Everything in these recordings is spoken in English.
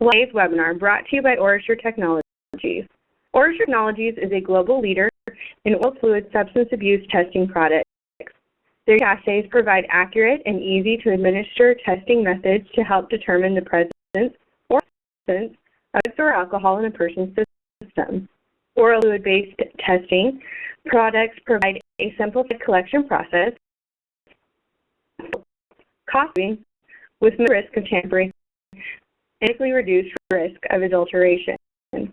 Live webinar brought to you by Orasure Technologies. Orasure Technologies is a global leader in oil fluid substance abuse testing products. Their assays provide accurate and easy to administer testing methods to help determine the presence or absence of drugs or alcohol in a person's system. Oral fluid-based testing products provide a simplified collection process, costing with no risk of tampering, and greatly reduced risk of adulteration. The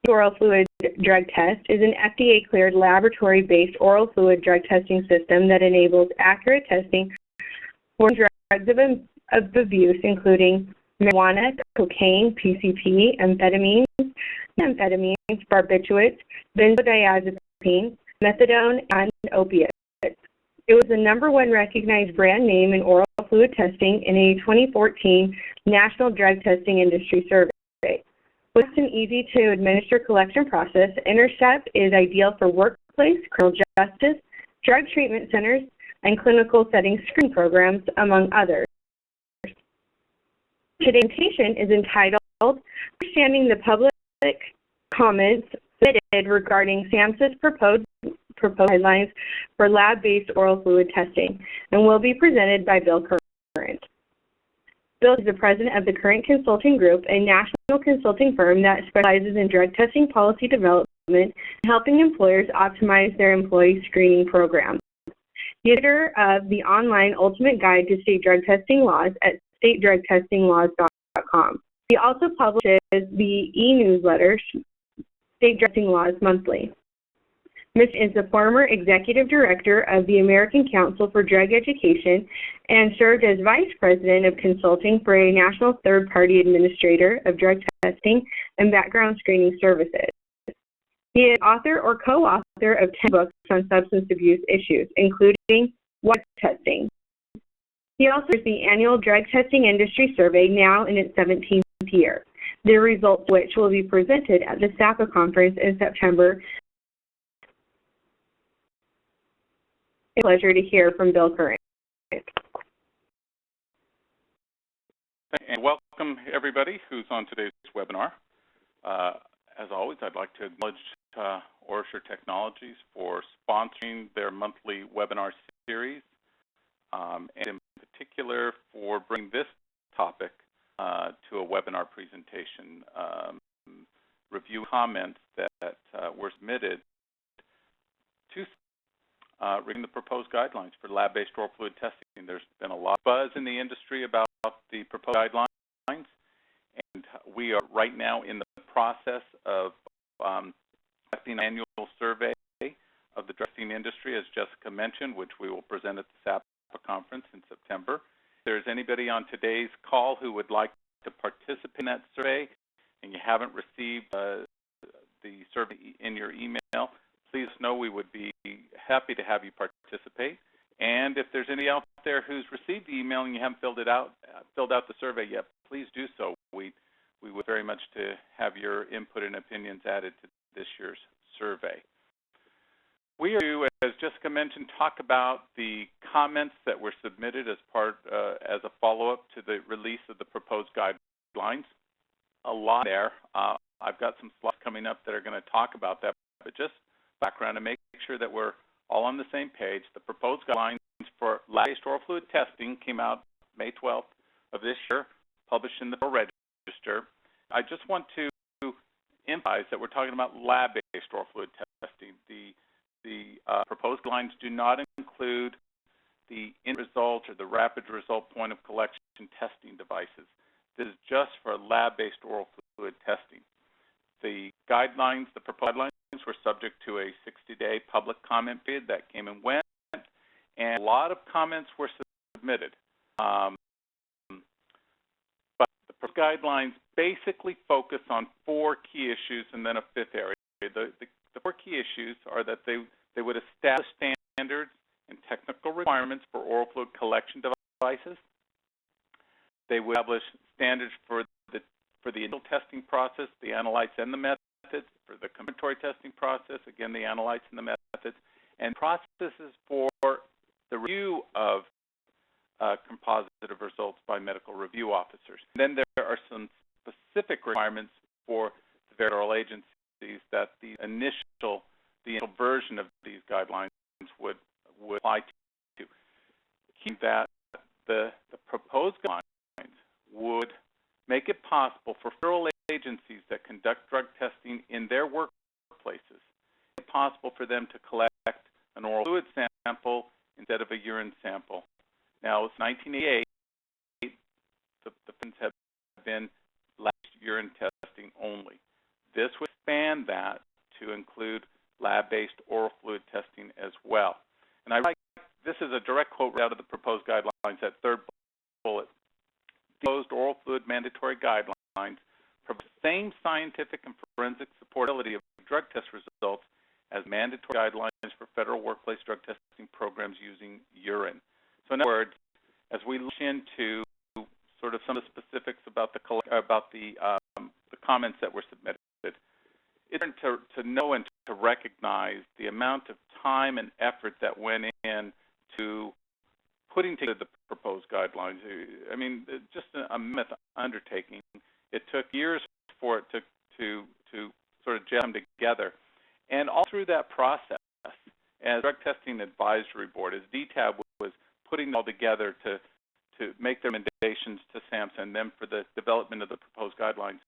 oral fluid drug test is an FDA-cleared laboratory-based oral fluid drug testing system that enables accurate testing for drugs of abuse, including marijuana, cocaine, PCP, amphetamines, barbiturates, benzodiazepines, methadone, and opiates. It was the #1 recognized brand name in oral fluid testing in a 2014 National Drug Testing Industry Survey. With an easy-to-administer collection process, Intercept is ideal for workplace, criminal justice, drug treatment centers, and clinical setting screening programs, among others. Today's presentation is entitled Understanding the Public Comments Submitted Regarding SAMHSA's proposed guidelines for lab-based oral fluid testing, and will be presented by Bill Current. Bill is the president of the Current Consulting Group, a national consulting firm that specializes in drug testing policy development and helping employers optimize their employee screening programs. He is editor of the online Ultimate Guide to State Drug Testing Laws at statedrugtestinglaws.com. He also publishes the e-newsletter State Drug Testing Laws Monthly. Mitch is the former executive director of the American Council for Drug Education and served as vice president of consulting for a national third-party administrator of drug testing and background screening services. He is author or co-author of 10 books on substance abuse issues, including What Testing. He also is the annual Drug Testing Industry Survey, now in its 17th year, the results of which will be presented at the SAPA conference in September. It's a pleasure to hear from Bill Current. And welcome everybody who's on today's webinar. As always, I'd like to acknowledge Orasure Technologies for sponsoring their monthly webinar series, and in particular for bringing this topic to a webinar presentation. Review comments that were submitted to regarding the proposed guidelines for lab-based oral fluid testing. There's been a lot of buzz in the industry about the proposed guidelines, and we are right now in the process of conducting an annual survey of the drug testing industry, as Jessica mentioned, which we will present at the SAPA conference in September. If there's anybody on today's call who would like to participate in that survey and you haven't received the survey in your email, please know we would be happy to have you participate. And if there's any out there who's received the email and you haven't filled out the survey yet, please do so. We would very much to have your input and opinions added to this year's survey. We are, as Jessica mentioned, talk about the comments that were submitted as a follow-up to the release of the proposed guidelines. A lot there. I've got some slides coming up that are going to talk about that, but just background to make sure that we're all on the same page. The proposed guidelines for lab-based oral fluid testing came out May 12th of this year, published in the Federal Register. I just want to emphasize that we're talking about lab-based oral fluid testing. The proposed guidelines do not include the end result or the rapid result point of collection testing devices. This is just for lab-based oral fluid testing. The guidelines, the proposed guidelines, were subject to a 60-day public comment period that came and went, and a lot of comments were submitted. But the proposed guidelines basically focus on 4 key issues and then a 5th area. The 4 key issues are that they would establish standards and technical requirements for oral fluid collection devices. They would establish standards for the initial testing process, the analytes and the methods, for the confirmatory testing process, again, the analytes and the methods, and processes for the review of composite results by medical review officers. And then there are some specific requirements for the federal agencies that the initial version of these guidelines would apply to. Keep that the proposed guidelines would make it possible for federal agencies that conduct drug testing in their workplaces, it's possible for them to collect an oral fluid sample instead of a urine sample. Now, since 1988, the funds have been urine testing only. This would expand that to include lab-based oral fluid testing as well. And I write, this is a direct quote right out of the proposed guidelines, that third bullet. Proposed oral fluid mandatory guidelines provide the same scientific and forensic supportability of drug test results as mandatory guidelines for federal workplace drug testing programs using urine. So in other words, as we look into sort of some of the specifics about the comments that were submitted, it's important to know and to recognize the amount of time and effort that went in to putting together the proposed guidelines. I mean, just a myth undertaking. It took years for it to sort of gel them together. And all through that process, as Drug Testing Advisory Board, as DTAB was putting it all together to make their recommendations to SAMHSA and then for the development of the proposed guidelines,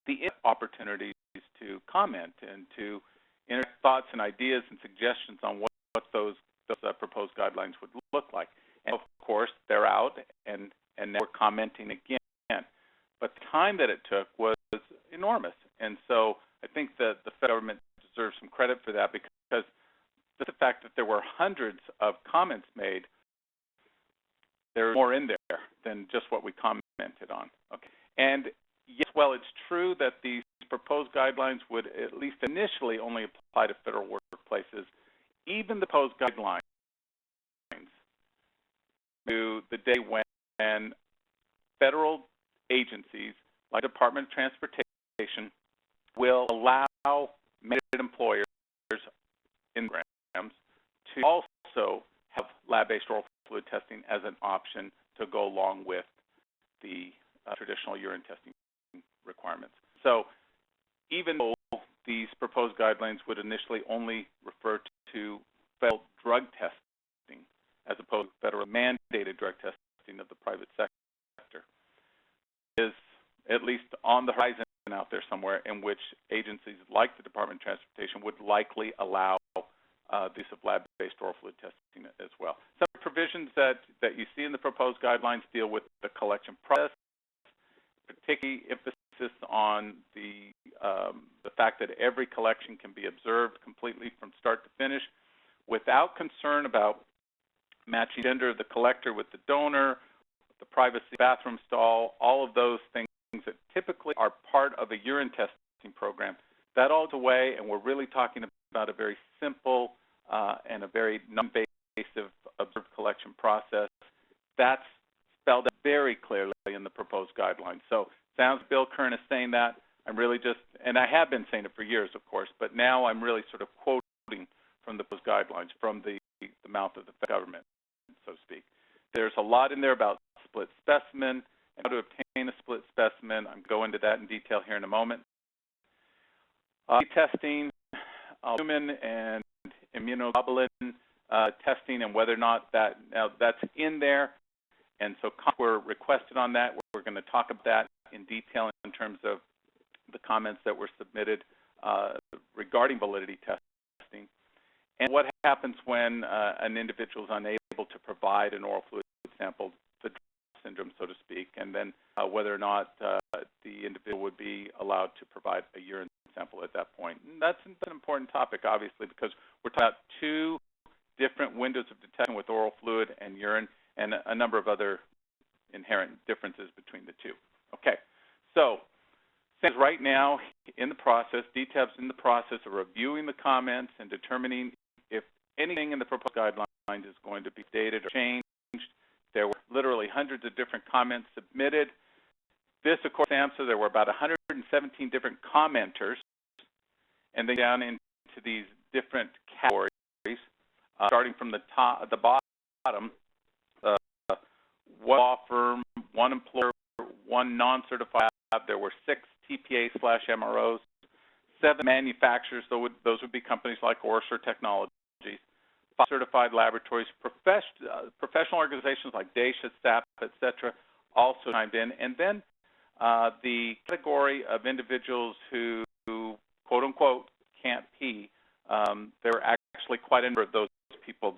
the opportunities to comment and to interact thoughts and ideas and suggestions on what those proposed guidelines would look like. And of course, they're out and now we're commenting again. But the time that it took was enormous. And so I think that the federal government deserves some credit for that, because the fact that there were hundreds of comments made, there's more in there than just what we commented on. Okay. And yes, well, it's true that these proposed guidelines would at least initially only apply to federal workplaces. Even the proposed guidelines to the day when federal agencies like the Department of Transportation will allow mandated employers in programs to also have lab-based oral fluid testing as an option to go along with the traditional urine testing requirements. So even though these proposed guidelines would initially only refer to federal drug testing as opposed to federal mandated drug testing of the private sector, is at least on the horizon out there somewhere in which agencies like the Department of Transportation would likely allow the use of lab-based oral fluid testing as well. Some provisions that you see in the proposed guidelines deal with the collection process, particularly emphasis on the fact that every collection can be observed completely from start to finish without concern about matching gender of the collector with the donor, the privacy of the bathroom stall, all of those things that typically are part of a urine testing program. That all is away, and we're really talking about a very simple and a very non-invasive observed collection process. That's spelled out very clearly in the proposed guidelines. So sounds Bill Kern is saying that. I'm really just, and I have been saying it for years, of course, but now I'm really sort of quoting from the proposed guidelines, from the mouth of the government, so to speak. There's a lot in there about split specimen and how to obtain a split specimen. I'm going into that in detail here in a moment. Testing, human and immunoglobulin testing, and whether or not that's in there. And so we're requested on that. We're going to talk about that in detail in terms of the comments that were submitted regarding validity testing, and what happens when an individual is unable to provide an oral fluid sample, the syndrome, so to speak, and then whether or not the individual would be allowed to provide a urine sample at that point. And that's an important topic, obviously, because we're talking about two different windows of detection with oral fluid and urine, and a number of other inherent differences between the two. Okay, so right now in the process, DTAB's in the process of reviewing the comments and determining if anything in the proposed guidelines is going to be dated or changed. There were literally hundreds of different comments submitted. This, of course, SAMHSA, there were about 117 different commenters, and then down into these different categories, starting from the top, the bottom, one law firm, one employer, one 1 non-certified lab. There were 6 TPA/MROs, 7 manufacturers, those would be companies like Orser Technologies, 5 certified laboratories, professional organizations like DASHA, SAP, etc., also chimed in. And then the category of individuals who, quote unquote, can't pee, there are actually quite a number of those people.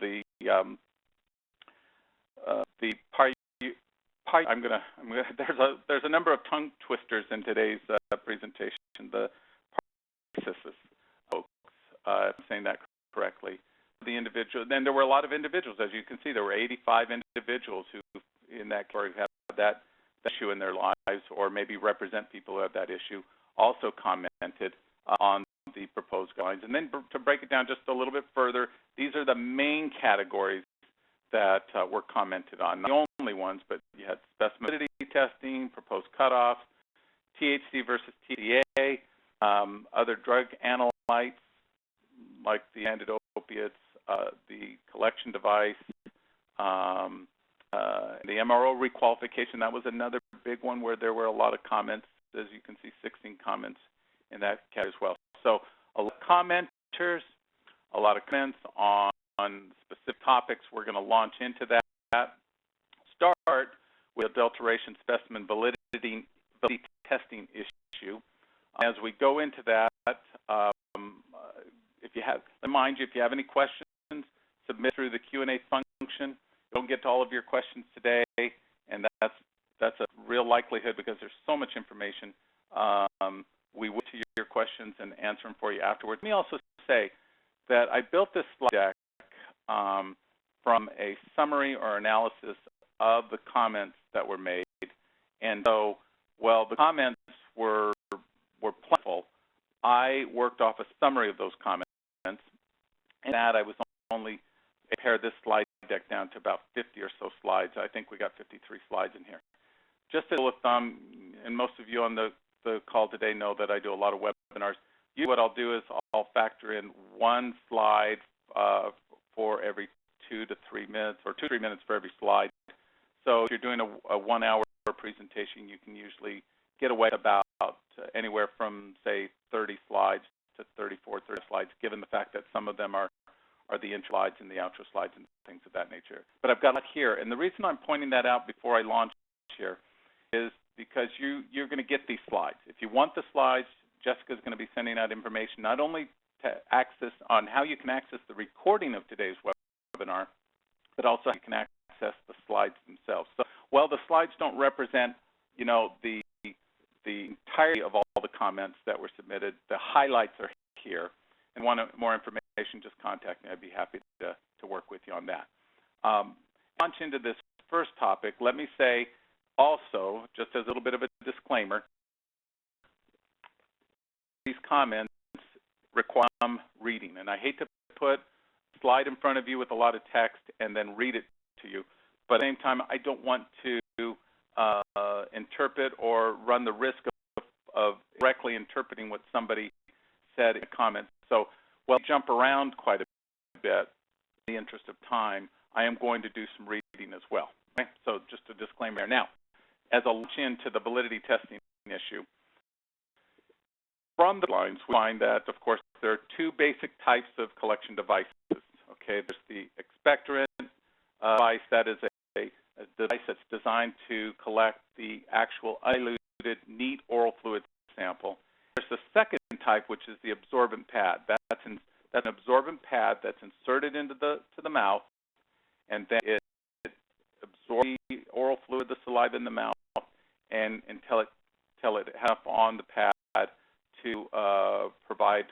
There's a number of tongue twisters in today's presentation. The parasisis folks, if I'm saying that correctly. The individual, then there were a lot of individuals, as you can see, there were 85 individuals who, in that category, have that issue in their lives, or maybe represent people who have that issue, also commented on the proposed guidelines. And then to break it down just a little bit further, these are the main categories that were commented on. Not the only ones, but you had specimen validity testing, proposed cutoffs, THC versus TCA, other drug analytes like the antidopiates, the collection device, the MRO requalification. That was another big one where there were a lot of comments. As you can see, 16 comments in that category as well. So a lot of commenters, a lot of comments on specific topics. We're going to launch into that. Start with adulteration specimen validity testing issue. As we go into that, if you have, remind you, if you have any questions, submit through the Q&A function. Don't get to all of your questions today, and that's a real likelihood because there's so much information. We will to your questions and answer them for you afterwards. Let me also say that I built this slide deck from a summary or analysis of the comments that were made. And so, while the comments were plentiful, I worked off a summary of those comments, and that I was only pared this slide deck down to about 50 or so slides. I think we got 53 slides in here. Just as a rule of thumb, and most of you on the call today know that I do a lot of webinars. What I'll do is I'll factor in 1 slide for every 2 to 3 minutes, or 2 to 3 minutes for every slide. So if you're doing a 1-hour presentation, you can usually get away about anywhere from, say, 30 slides to 34, 30 slides, given the fact that some of them are the intro slides and the outro slides and things of that nature. But I've got it here, and the reason I'm pointing that out before I launch here is because you're going to get these slides. If you want the slides, Jessica's going to be sending out information not only to access on how you can access the recording of today's webinar, but also how you can access the slides themselves. So while the slides don't represent, you know, the entirety of all the comments that were submitted, the highlights are here. And want more information, just contact me. I'd be happy to work with you on that. Launch into this first topic. Let me say also, just as a little bit of a disclaimer, these comments require reading. And I hate to put a slide in front of you with a lot of text and then read it to you. But at the same time, I don't want to interpret or run the risk of directly interpreting what somebody said in a comment. So while I jump around quite a bit in the interest of time, I am going to do some reading as well. Okay? So just a disclaimer there. Now, as I launch into the validity testing issue, from the lines, we find that, of course, there are 2 basic types of collection devices. Okay, there's the expectorant device, that is a device that's designed to collect the actual undiluted neat oral fluid sample. There's the second type, which is the absorbent pad. That's an absorbent pad that's inserted into the mouth, and then it absorbs the oral fluid, the saliva in the mouth, and until it has on the pad to provide,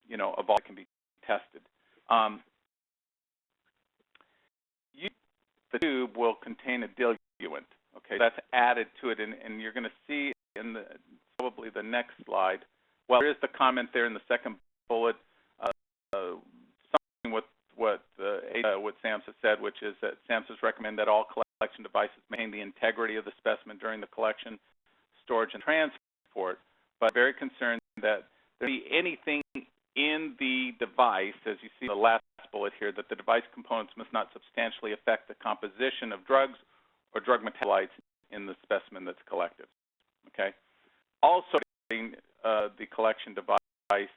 you know, a volume that can be tested. The tube will contain a diluent. Okay, that's added to it, and you're going to see in probably the next slide. Well, there is the comment there in the second bullet, something with what SAMHSA said, which is that SAMHSA's recommend that all collection devices maintain the integrity of the specimen during the collection, storage, and transport. But I'm very concerned that there be anything in the device, as you see in the last bullet here, that the device components must not substantially affect the composition of drugs or drug metabolites in the specimen that's collected. Okay. Also, the collection device,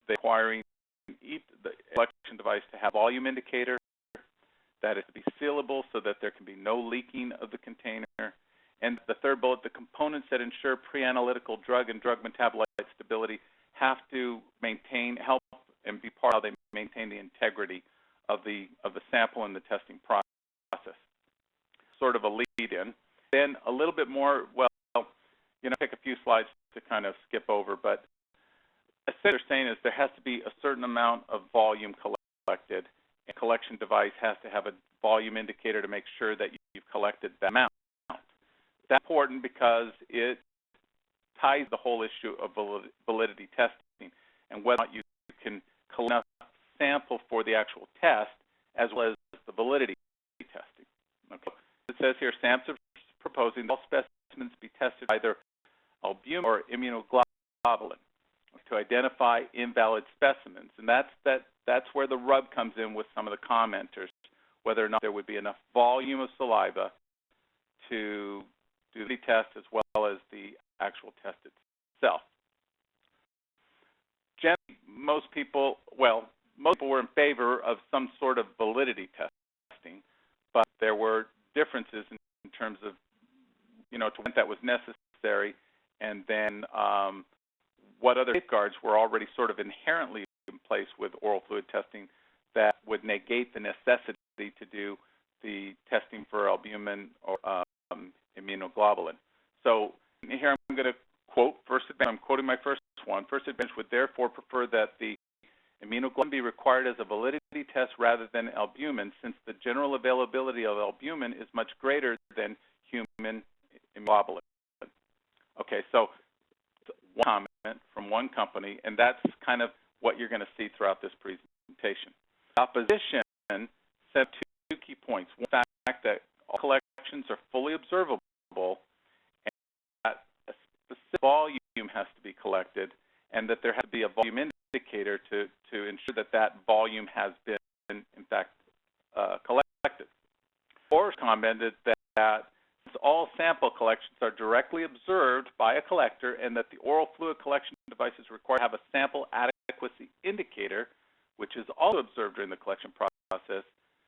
requiring the collection device to have volume indicator, that is to be sealable so that there can be no leaking of the container. And the third bullet, the components that ensure pre-analytical drug and drug metabolite stability have to help and be part of how they maintain the integrity of the sample and the testing process. Sort of a lead-in. Then a little bit more, take a few slides to kind of skip over, but essentially what they're saying is there has to be a certain amount of volume collected. A collection device has to have a volume indicator to make sure that you've collected that amount. That's important because it ties the whole issue of validity testing and whether or not you can collect enough sample for the actual test as well as the validity testing. Okay. It says here, SAMHSA is proposing that all specimens be tested either albumin or immunoglobulin to identify invalid specimens, and that's where the rub comes in with some of the commenters, whether or not there would be enough volume of saliva to do the test as well as the actual test itself. Generally, most people were in favor of some sort of validity testing, but there were differences in terms of, to what that was necessary, and then what other safeguards were already sort of inherently in place with oral fluid testing that would negate the necessity to do the testing for albumin or immunoglobulin. So here I'm going to quote First Advantage. I'm quoting my first one. First Advantage would therefore prefer that the immunoglobulin be required as a validity test rather than albumin, since the general availability of albumin is much greater than human immunoglobulin. Okay, so one comment from one company, and that's kind of what you're going to see throughout this presentation. Opposition said two key points. One, the fact that all collections are fully observable and that a specific volume has to be collected and that there has to be a volume indicator to ensure that volume has been, in fact, collected. Or commented that all sample collections are directly observed by a collector and that the oral fluid collection devices require to have a sample adequacy indicator, which is also observed during the collection process.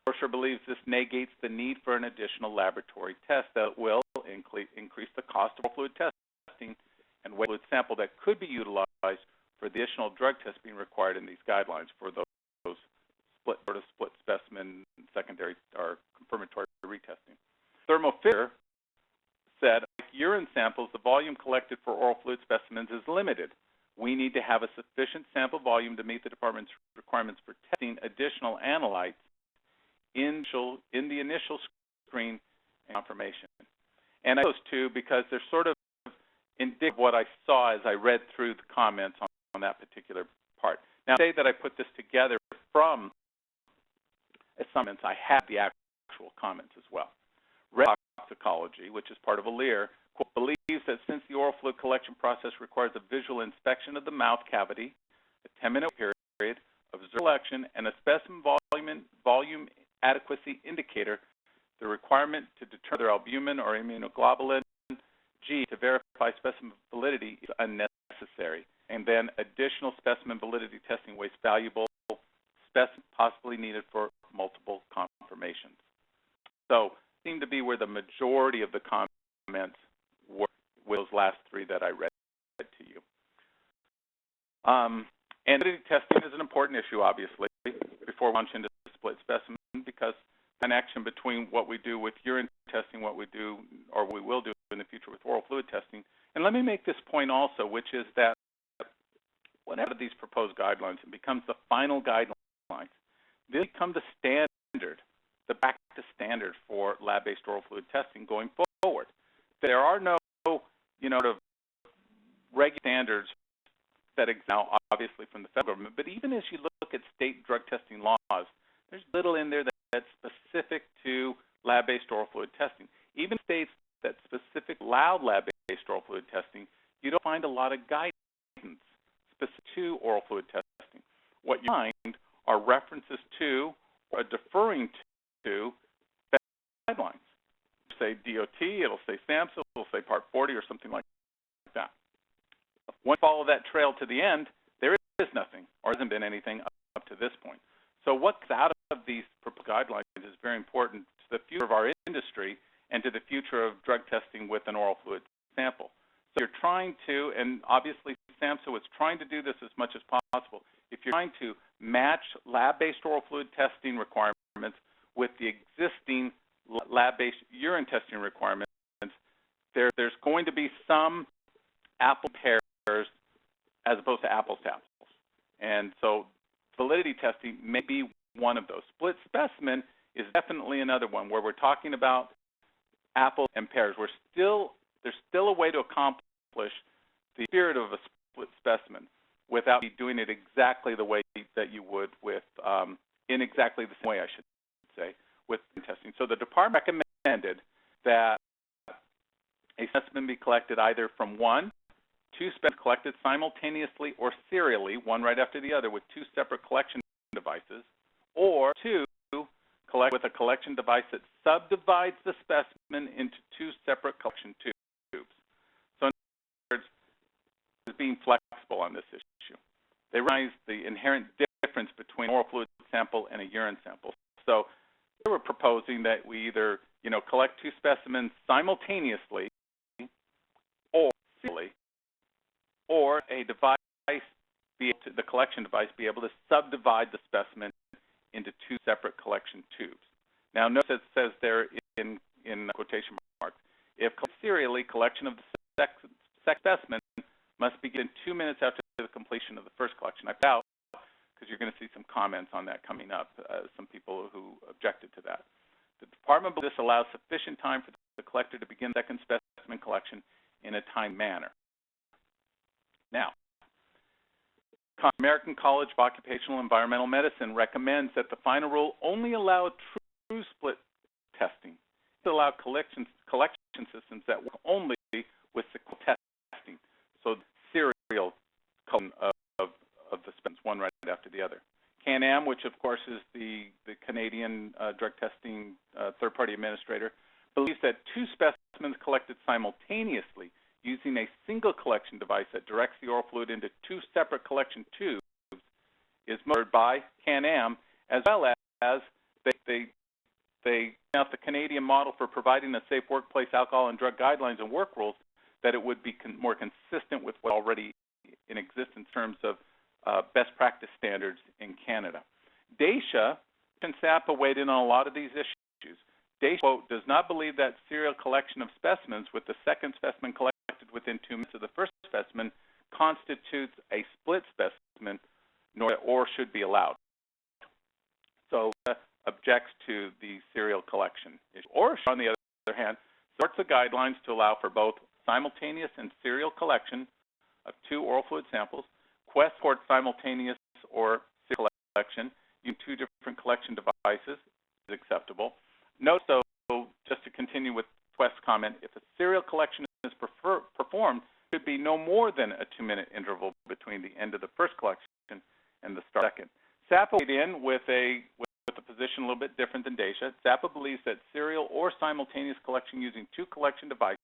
Forscher believes this negates the need for an additional laboratory test that will increase the cost of oral fluid testing and weight fluid sample that could be utilized for the additional drug test being required in these guidelines for those split specimen secondary or confirmatory retesting. Thermo Fisher said, like urine samples, the volume collected for oral fluid specimens is limited. We need to have a sufficient sample volume to meet the department's requirements for testing additional analytes in the initial screen and confirmation. And I those two because they're sort of indicative of what I saw as I read through the comments on that particular part. Now, say that I put this together from assignments, I have the actual comments as well. Red toxicology, which is part of ALEER, believes that since the oral fluid collection process requires a visual inspection of the mouth cavity, a 10-minute period, observed collection, and a specimen volume adequacy indicator, the requirement to determine whether albumin or immunoglobulin G to verify specimen validity is unnecessary, and then additional specimen validity testing wastes valuable specimens possibly needed for multiple confirmations. So, seem to be where the majority of the comments were with those last three that I read to you. And validity testing is an important issue, obviously, before we launch into split specimen, because connection between what we do with urine testing, what we do or we will do in the future with oral fluid testing. And let me make this point also, which is that whenever these proposed guidelines, it becomes the final guidelines. They become the standard, the practice standard for lab-based oral fluid testing going forward. There are no, sort of regular standards set now, obviously, from the federal government, but even as you look at state drug testing laws, there's little in there that's specific to lab-based oral fluid testing. Even states that specifically allow lab-based oral fluid testing, you don't find a lot of guidance specific to oral fluid testing. What you find are references to or deferring to guidelines. Say DOT, it'll say SAMHSA, it'll say Part 40 or something like Once you follow that trail to the end, there is nothing, or hasn't been anything up to this point. So what's out of these proposed guidelines is very important to the future of our industry and to the future of drug testing with an oral fluid sample. So you're trying to, and obviously SAMHSA is trying to do this as much as possible. If you're trying to match lab-based oral fluid testing requirements with the existing lab-based urine testing requirements, there's going to be some apple pairs as opposed to apples to apples. And so validity testing may be one of those. Split specimen is definitely another one where we're talking about apples and pears. There's still a way to accomplish the spirit of a split specimen without doing it exactly the way that you would with, in exactly the same way, I should say, with testing. So the department recommended that a specimen be collected either from two specimens collected simultaneously or serially, one right after the other, with two separate collection devices, or two, collect with a collection device that subdivides the specimen into two separate collection tubes. So in other words, being flexible on this issue. They recognize the inherent difference between an oral fluid sample and a urine sample. So they were proposing that we either, collect two specimens simultaneously or serially, or a device, the collection device, be able to subdivide the specimen into two separate collection tubes. Now, notice it says there in quotation marks, if serially, collection of the specimen must begin 2 minutes after the completion of the first collection. I doubt, because you're going to see some comments on that coming up, some people who objected to that. The department believes this allows sufficient time for the collector to begin the second specimen collection in a timed manner. Now, American College of Occupational Environmental Medicine recommends that the final rule only allow true split testing, to allow collection systems that work only with sequential testing, so serial of the specimens, one right after the other. Can-Am, which of course is the Canadian drug testing third-party administrator, believes that two specimens collected simultaneously using a single collection device that directs the oral fluid into two separate collection tubes is monitored by Can-Am, as well as they out the Canadian model for providing a safe workplace alcohol and drug guidelines and work rules, that it would be more consistent with what already in existence in terms of best practice standards in Canada. Dacia and SAPA weighed in on a lot of these issues. Dacia, quote, does not believe that serial collection of specimens with the second specimen collected within 2 minutes of the first specimen constitutes a split specimen, or should be allowed. So objects to the serial collection issue. Or, on the other hand, supports the guidelines to allow for both simultaneous and serial collection of two oral fluid samples. Quest supports simultaneous or serial collection using two different collection devices is acceptable. Note, so just to continue with Quest's comment, if a serial collection is performed, it should be no more than a 2-minute interval between the end of the first collection and the start of the second. SAPA weighed in with a position a little bit different than Dacia. SAPA believes that serial or simultaneous collection using two collection devices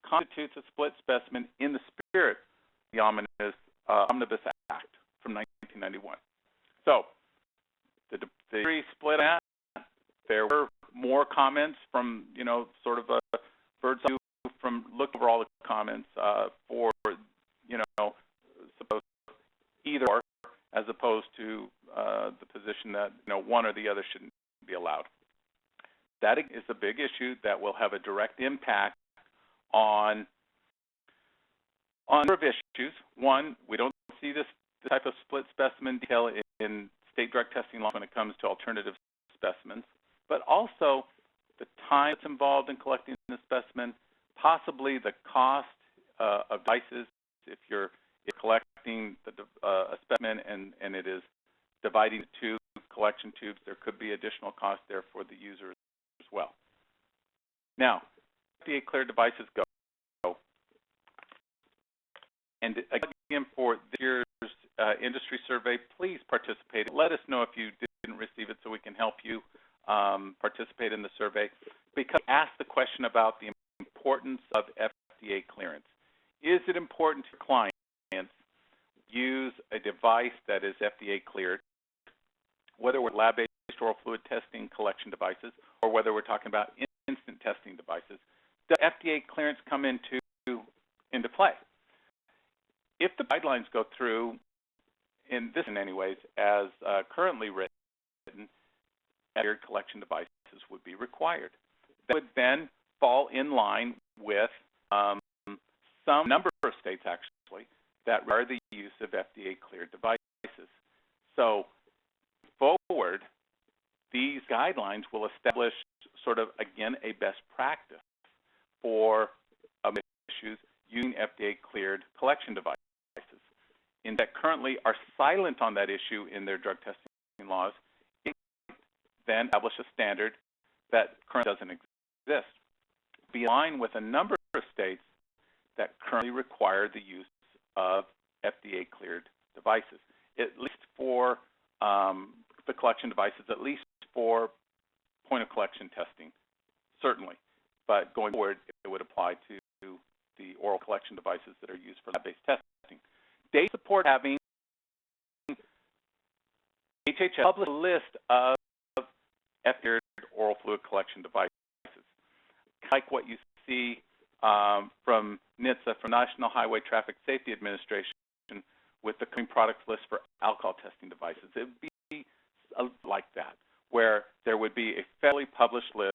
constitutes a split specimen in the spirit of the Omnibus Act from 1991. So the jury split on that. There were more comments from, sort of a bird's eye view from look over all the comments for, suppose either or, as opposed to the position that, one or the other shouldn't be allowed. That is a big issue that will have a direct impact on a number of issues. One, we don't see this type of split specimen detail in state drug testing law when it comes to alternative specimens, but also the time that's involved in collecting the specimen, possibly the cost of devices. If you're collecting a specimen and it is dividing two collection tubes, there could be additional cost there for the user as well. Now, FDA cleared devices go. And again, for this year's industry survey, please participate. Let us know if you didn't receive it so we can help you participate in the survey. Because ask the question about the importance of FDA clearance. Is it important to clients use a device that is FDA cleared, whether we're lab-based oral fluid testing collection devices or whether we're talking about instant testing devices, the FDA clearance come into play. If the guidelines go through in any ways as currently written, cleared collection devices would be required. That would then fall in line with some number of states actually that require the use of FDA cleared devices. So forward, these guidelines will establish sort of, again, a best practice for issues using FDA cleared collection devices. In that currently are silent on that issue in their drug testing laws, it then establish a standard that currently doesn't exist. Be in line with a number of states that currently require the use of FDA cleared devices, at least for the collection devices, at least for point of collection testing, certainly. But going forward, it would apply to the oral collection devices that are used for lab-based testing. They support having HHS publish a list of FDA oral fluid collection devices, like what you see from NHTSA, from National Highway Traffic Safety Administration, with the clean products list for alcohol testing devices. It would be like that, where there would be a federally published list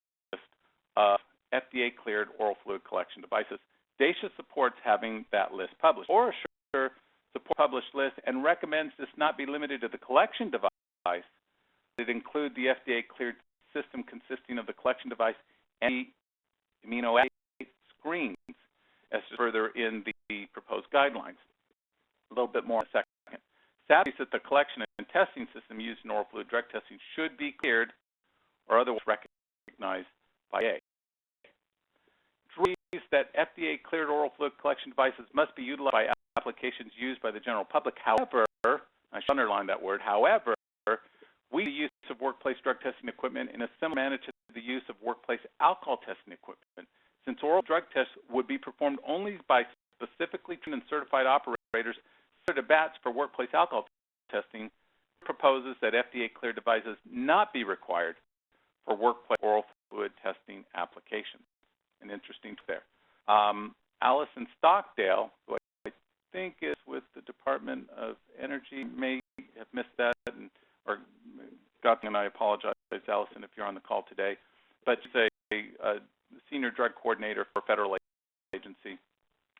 of FDA-cleared oral fluid collection devices. DASHA supports having that list published. OraSure supports published list and recommends this not be limited to the collection device. It include the FDA-cleared system consisting of the collection device and the amino acid screens, as further in the proposed guidelines. A little bit more in a second. Sadly, that the collection and testing system used in oral fluid drug testing should be cleared or otherwise recognized by A. That FDA-cleared oral fluid collection devices must be utilized by applications used by the general public. However, I should underline that word, however, we use of workplace drug testing equipment in a similar manner to the use of workplace alcohol testing equipment. Since oral drug tests would be performed only by specifically trained and certified operators similar to BATs for workplace alcohol testing, proposes that FDA-cleared devices not be required for workplace oral fluid testing applications. And interesting there. Allison Stockdale, who I think is with the Department of Energy, may have missed that, or got, and I apologize, Allison, if you're on the call today, but she's a senior drug coordinator for a federal agency,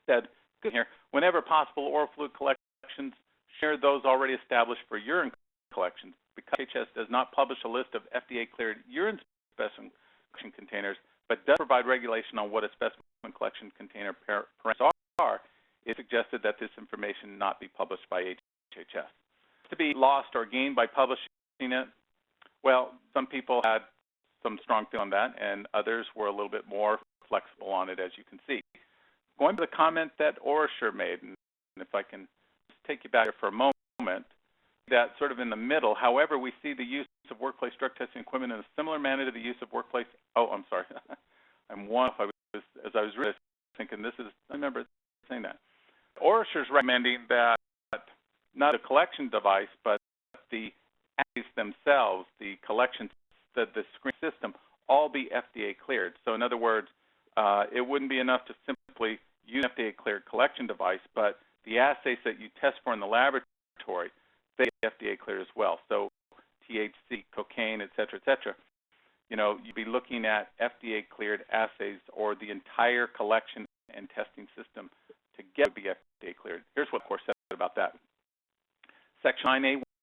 said, good here, whenever possible, oral fluid collections share those already established for urine collections. Because HHS does not publish a list of FDA-cleared urine specimen collection containers, but does provide regulation on what a specimen collection container parameters are, it suggested that this information not be published by HHS. To be lost or gained by publishing it, well, some people had some strong feeling on that, and others were a little bit more flexible on it, as you can see. Going to the comment that OraSure made, and if I can just take you back here for a moment, that sort of in the middle, however, we see the use of workplace drug testing equipment in a similar manner to the use of workplace, oh, I'm sorry, as I was really thinking this is, I remember saying that. OraSure's recommending that not a collection device, but the assays themselves, the collection, the screen system, all be FDA cleared. So in other words, it wouldn't be enough to simply use an FDA cleared collection device, but the assays that you test for in the laboratory, they FDA cleared as well. So THC, cocaine, et cetera, you know, you'd be looking at FDA cleared assays, or the entire collection and testing system together be FDA cleared. Here's what the course said about that. Section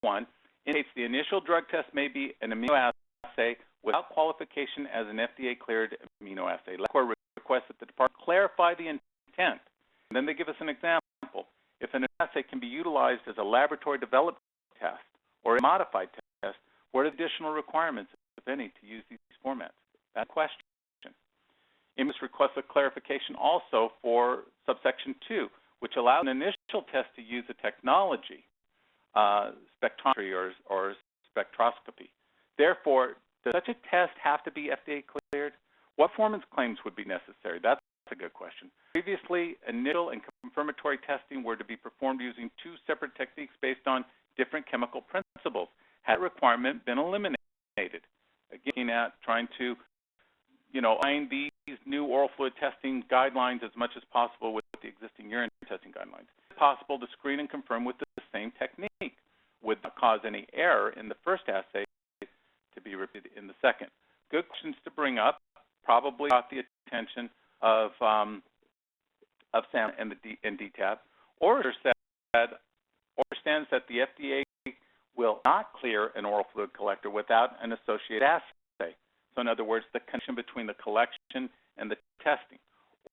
9A1 indicates the initial drug test may be an amino assay without qualification as an FDA cleared amino assay. LabCorp requests that the department clarify the intent. And then they give us an example. If an assay can be utilized as a laboratory developed test or a modified test, what are the additional requirements, if any, to use these formats? That question. IMS requests a clarification also for subsection 2, which allows an initial test to use a technology, spectrometry or spectroscopy. Therefore, does such a test have to be FDA cleared? What performance claims would be necessary? That's a good question. Previously, initial and confirmatory testing were to be performed using two separate techniques based on different chemical principles. Had that requirement been eliminated? Again, at trying to, align these new oral fluid testing guidelines as much as possible with the existing urine testing guidelines. It's possible to screen and confirm with the same technique. Would not cause any error in the first assay to be repeated in the second. Good questions to bring up. Probably got the attention of SAMHSA and DTAB. Orator understands that the FDA will not clear an oral fluid collector without an associated assay. So in other words, the connection between the collection and the testing.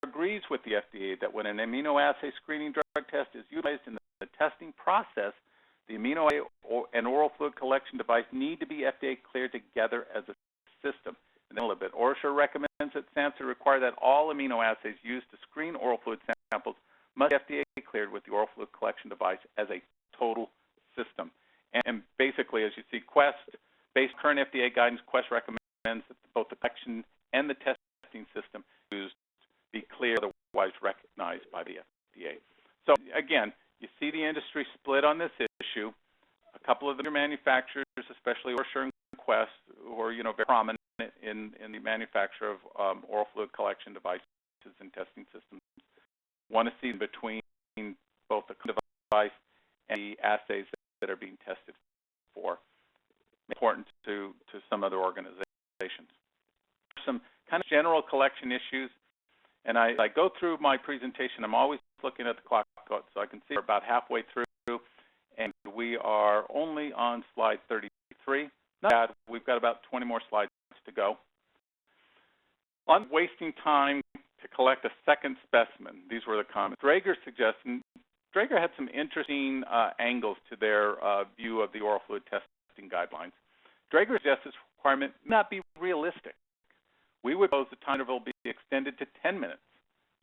Or agrees with the FDA that when an immunoassay screening drug test is utilized in the testing process, the immunoassay and oral fluid collection device need to be FDA cleared together as a system. And then a little bit. OraSure recommends that SAMHSA require that all immunoassays used to screen oral fluid samples must be FDA cleared with the oral fluid collection device as a total system. And basically, as you see, Quest, based on current FDA guidance, Quest recommends that both the collection and the testing system used be clear, otherwise recognized by the FDA. So again, you see the industry split on this issue. A couple of the manufacturers, especially OraSure and Quest, who are very prominent in the manufacture of oral fluid collection devices and testing systems, want to see between both the device and the assays that are being tested for. Important to some other organizations. Some kind of general collection issues, and I go through my presentation. I'm always looking at the clock so I can see we're about halfway through, and we are only on slide 33. Not bad. We've got about 20 more slides to go. On wasting time to collect a second specimen, these were the comments. Draeger's suggestion. Draeger had some interesting angles to their view of the oral fluid testing guidelines. Draeger suggests this requirement may not be realistic. We would propose the time interval be extended to 10 minutes.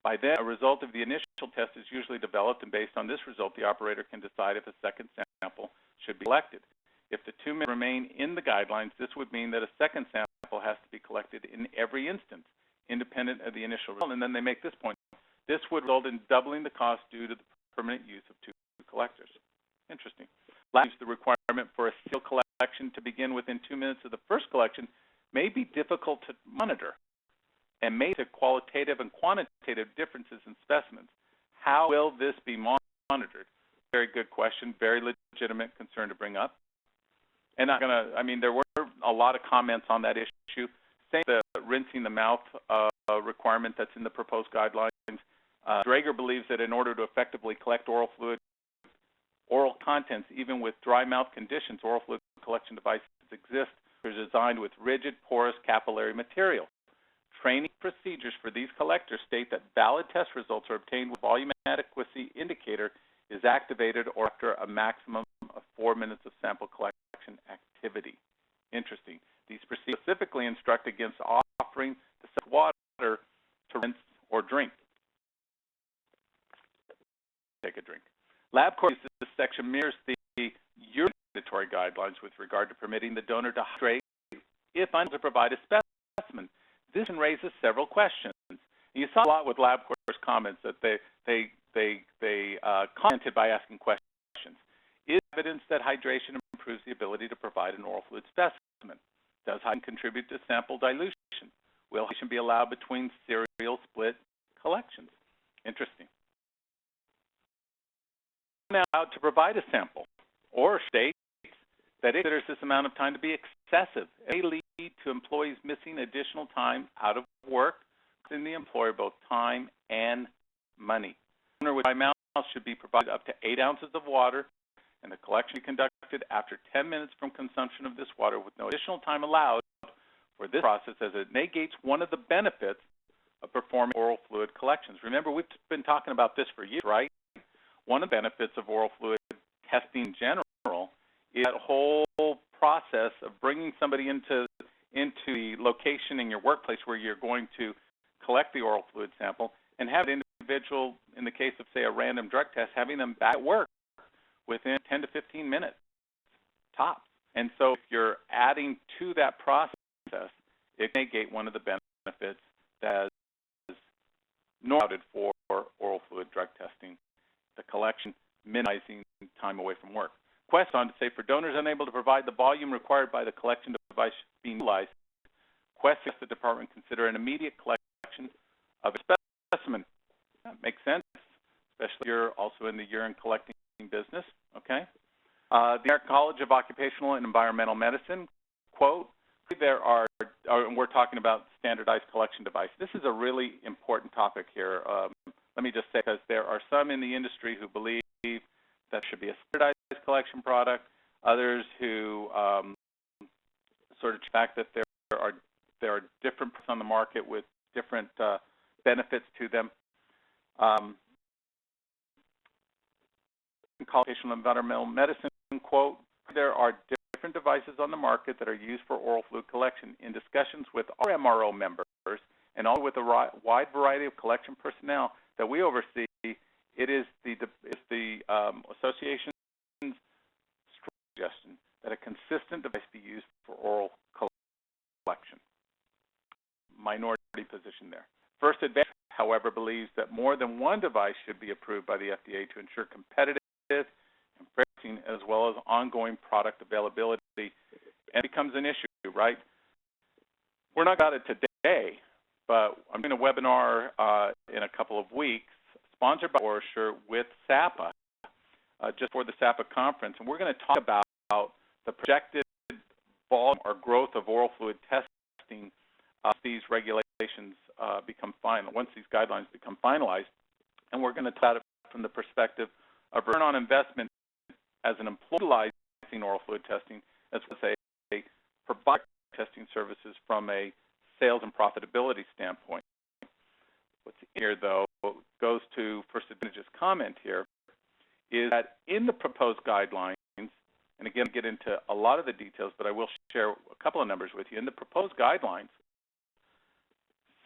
By then, a result of the initial test is usually developed, and based on this result, the operator can decide if a second sample should be collected. If the 2 minutes remain in the guidelines, this would mean that a second sample has to be collected in every instance, independent of the initial result. And then they make this point. This would result in doubling the cost due to the permanent use of two collectors. Interesting. Last, the requirement for a seal collection to begin within 2 minutes of the first collection may be difficult to monitor and may have qualitative and quantitative differences in specimens. How will this be monitored? Very good question, very legitimate concern to bring up. And there were a lot of comments on that issue. Same the rinsing the mouth requirement that's in the proposed guidelines. Draeger believes that in order to effectively collect oral contents, even with dry mouth conditions, oral fluid collection devices exist. They're designed with rigid, porous, capillary material. Training procedures for these collectors state that valid test results are obtained when volume adequacy indicator is activated or after a maximum of 4 minutes of sample collection activity. Interesting. These procedures specifically instruct against offering the water to rinse or drink. Take a drink. LabCorp uses this section mirrors the urine mandatory guidelines with regard to permitting the donor to hydrate if unable to provide a specimen. This raises several questions. You saw a lot with LabCorp's comments that they commented by asking questions. Is evidence that hydration improves the ability to provide an oral fluid specimen? Does hydration contribute to sample dilution? Will hydration be allowed between serial split collections? Interesting. Now, to provide a sample, or states that it considers this amount of time to be excessive. It may lead to employees missing additional time out of work, costing the employer both time and money. The donor with dry mouth should be provided up to 8 ounces of water, and the collection be conducted after 10 minutes from consumption of this water with no additional time allowed for this process, as it negates one of the benefits of performing oral fluid collections. Remember, we've been talking about this for years, right? One of the benefits of oral fluid testing in general is that whole process of bringing somebody into the location in your workplace where you're going to collect the oral fluid sample and have an individual, in the case of, say, a random drug test, having them back at work within 10 to 15 minutes, tops. And so if you're adding to that process, it may negate one of the benefits as normal for oral fluid drug testing, the collection minimizing time away from work. Quest on to say, for donors unable to provide the volume required by the collection device being utilized, Quest suggests the department consider an immediate collection of a specimen. That makes sense, especially if you're also in the urine collecting business, okay? The American College of Occupational and Environmental Medicine, quote, we're talking about standardized collection device. This is a really important topic here. Let me just say, because there are some in the industry who believe that should be a standardized collection product, others who sort of the fact that there are different products on the market with different benefits to them. Occupational and Environmental Medicine, quote, there are different devices on the market that are used for oral fluid collection. In discussions with our MRO members and all with a wide variety of collection personnel that we oversee, it is the association's suggestion that a consistent device be used for oral collection. Minority position there. First Advantage, however, believes that more than one device should be approved by the FDA to ensure competitive and pricing as well as ongoing product availability, and it becomes an issue, right? We're not about it today, but I'm doing a webinar in a couple of weeks, sponsored by OraSure with SAPA, just for the SAPA conference, and we're going to talk about the projected volume or growth of oral fluid testing these regulations become final, once these guidelines become finalized, and we're going to talk about it from the perspective of return on investment as an employer utilizing oral fluid testing, as well as a provide testing services from a sales and profitability standpoint. What's here, though, goes to First Advantage's comment here, is that in the proposed guidelines, and again, get into a lot of the details, but I will share a couple of numbers with you. In the proposed guidelines,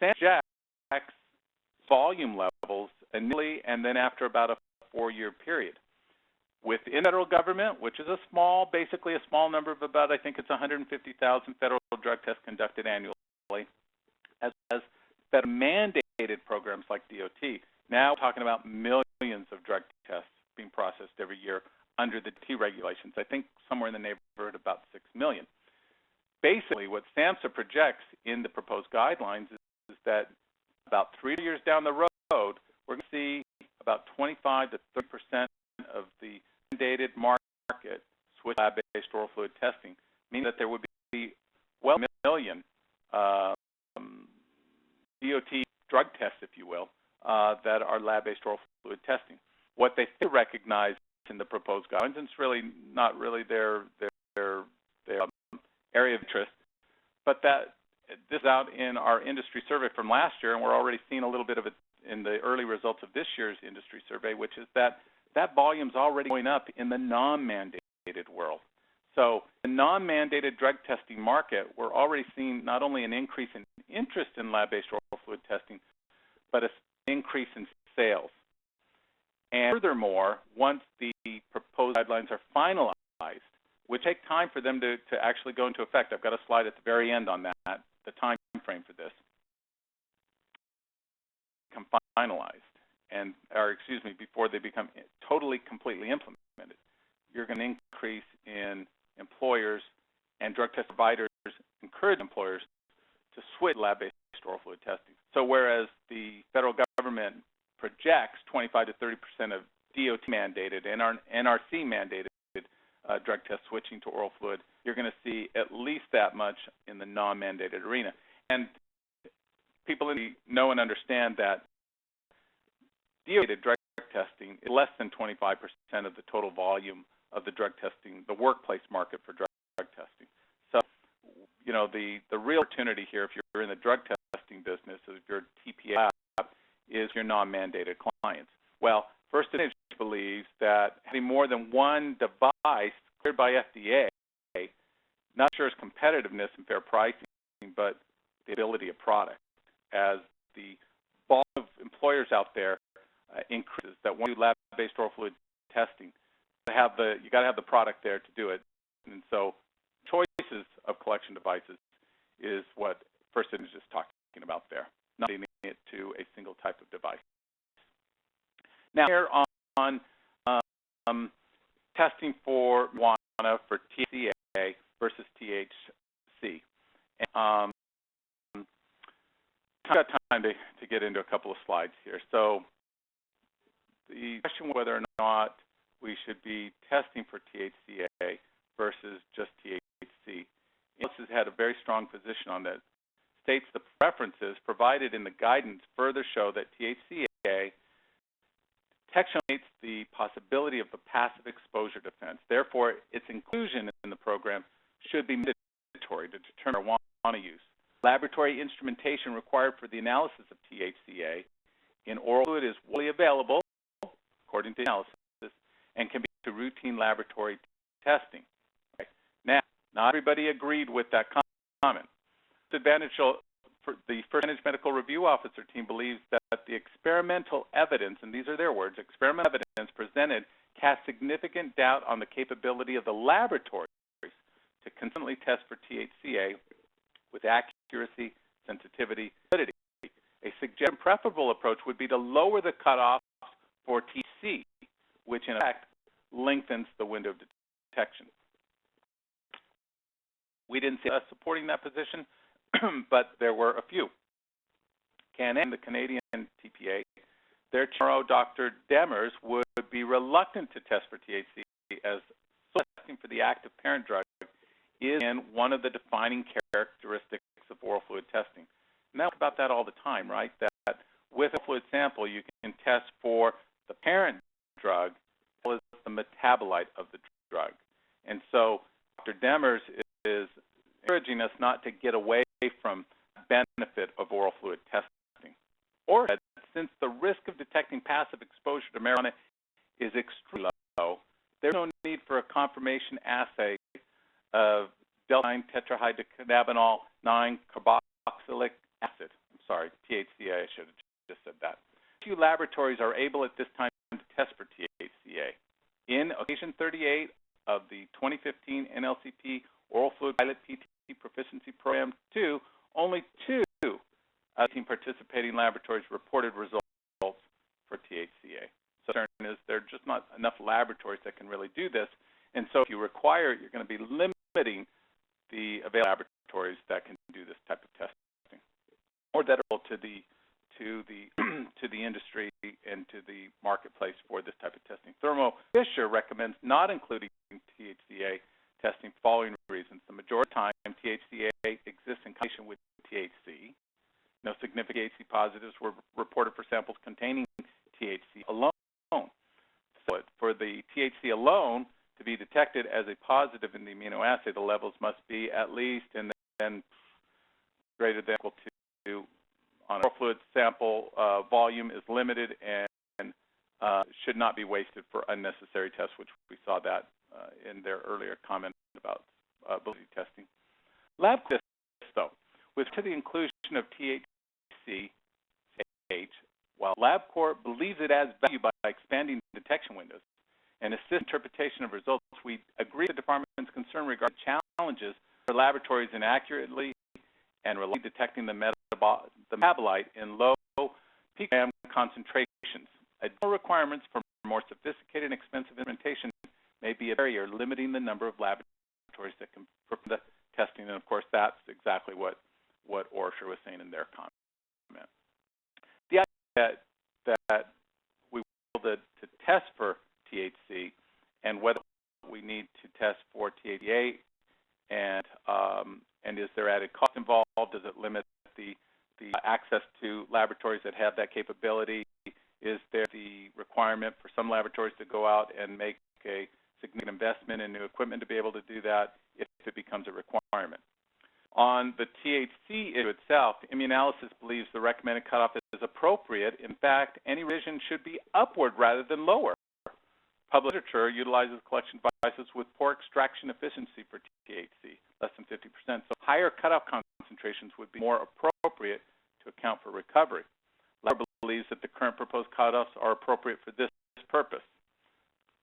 SAMHSA checks volume levels initially and then after about a 4-year period. Within federal government, which is basically a small number of about, I think it's 150,000 federal drug tests conducted annually, as federal mandated programs like DOT. Now we're talking about millions of drug tests being processed every year under the T regulations. I think somewhere in the neighborhood of about 6 million. Basically, what SAMHSA projects in the proposed guidelines is that about 3 years down the road, we're going to see about 25 to 30% of the mandated market switch to lab-based oral fluid testing, meaning that there would be well a million DOT drug tests, if you will, that are lab-based oral fluid testing. What they recognize in the proposed guidelines, and it's really not really their area of interest, but that this is out in our industry survey from last year, and we're already seeing a little bit of it in the early results of this year's industry survey, which is that volume's already going up in the non-mandated world. So the non-mandated drug testing market, we're already seeing not only an increase in interest in lab-based oral fluid testing, but an increase in sales. And furthermore, once the proposed guidelines are finalized, which take time for them to actually go into effect. I've got a slide at the very end on that, the time frame for this. Become finalized, before they become totally, completely implemented. You're going to increase in employers and drug test providers encourage employers to switch lab-based oral fluid testing. So whereas the federal government projects 25 to 30% of DOT mandated and NRC mandated drug test switching to oral fluid, you're going to see at least that much in the non-mandated arena. And people know and understand that DOT drug testing is less than 25% of the total volume of the drug testing, the workplace market for drug testing. So, you know, the real opportunity here, if you're in the drug testing business, if you're a TPA lab, is your non-mandated clients. Well, First Advantage believes that having more than one device cleared by FDA not ensures competitiveness and fair pricing, but the ability of product. As the volume of employers out there increases, that want to do lab-based oral fluid testing, you got to have the product there to do it. And so, choices of collection devices is what First Advantage is talking about there. not limiting it to a single type of device. Now, here on testing for marijuana for THCA versus THC. And, I've got time to get into a couple of slides here. So the question whether or not we should be testing for THCA versus just THC. This has had a very strong position on that. States the preferences provided in the guidance further show that THCA textuates the possibility of the passive exposure defense. Therefore, its inclusion in the program should be mandatory to determine marijuana use. Laboratory instrumentation required for the analysis of THCA in oral fluid is widely available, according to analysis, and can be to routine laboratory testing. Okay. Now, not everybody agreed with that comment. For the First Advantage Medical Review Officer team believes that the experimental evidence, and these are their words, experimental evidence presented casts significant doubt on the capability of the laboratories to consistently test for THCA with accuracy, sensitivity, validity. A suggested preferable approach would be to lower the cutoff for THC, which in effect lengthens the window of detection. We didn't see us supporting that position, but there were a few. CanAm, the Canadian TPA, their chair, Dr. Demers, would be reluctant to test for THC as testing for the active parent drug is one of the defining characteristics of oral fluid testing. And that's about that all the time, right? That with a fluid sample, you can test for the parent drug as well as the metabolite of the drug. And so Dr. Demers is encouraging us not to get away from the benefit of oral fluid testing. Or since the risk of detecting passive exposure to marijuana is extremely low, there's no need for a confirmation assay of delta-9 tetrahydrocannabinol 9-carboxylic acid. I'm sorry, THCA, I should have just said that. Few laboratories are able at this time to test for THCA. In occasion 38 of the 2015 NLCP Oral Fluid Pilot PT Proficiency Program 2, only 2 of 18 participating laboratories reported results for THCA. So the concern is there are just not enough laboratories that can really do this, and so if you require it, you're going to be limiting the available laboratories that can do this type of testing, or that are to the industry and to the marketplace for this type of testing. Thermo Fisher recommends not including THCA testing for following reasons. The majority of the time, THCA exists in combination with THC. No significant THC positives were reported for samples containing THC alone. So for the THC alone to be detected as a positive in the immunoassay, the levels must be at least and then greater than equal to on oral fluid sample volume is limited and should not be wasted for unnecessary tests, which we saw that in their earlier comment about validity testing. Lab tests, though, with to the inclusion of THC, while LabCorp believes it adds value by expanding detection windows and assists interpretation of results, we agree with the department's concern regarding challenges for laboratories in accurately and reliably detecting the metabolite in low picogram concentrations. Additional requirements for more sophisticated and expensive instrumentation may be a barrier limiting the number of laboratories that can perform the testing, and of course that's exactly what ORSHA was saying in their comment. The idea that we will to test for THC and whether we need to test for THCA and is there added cost involved? Does it limit the access to laboratories that have that capability? Is there the requirement for some laboratories to go out and make a significant investment in new equipment to be able to do that if it becomes a requirement? On the THC issue itself, Immunalysis believes the recommended cutoff is appropriate. In fact, any revision should be upward rather than lower. Published literature utilizes collection devices with poor extraction efficiency for THC, less than 50%. So higher cutoff concentrations would be more appropriate to account for recovery. LabCorp believes that the current proposed cutoffs are appropriate for this purpose.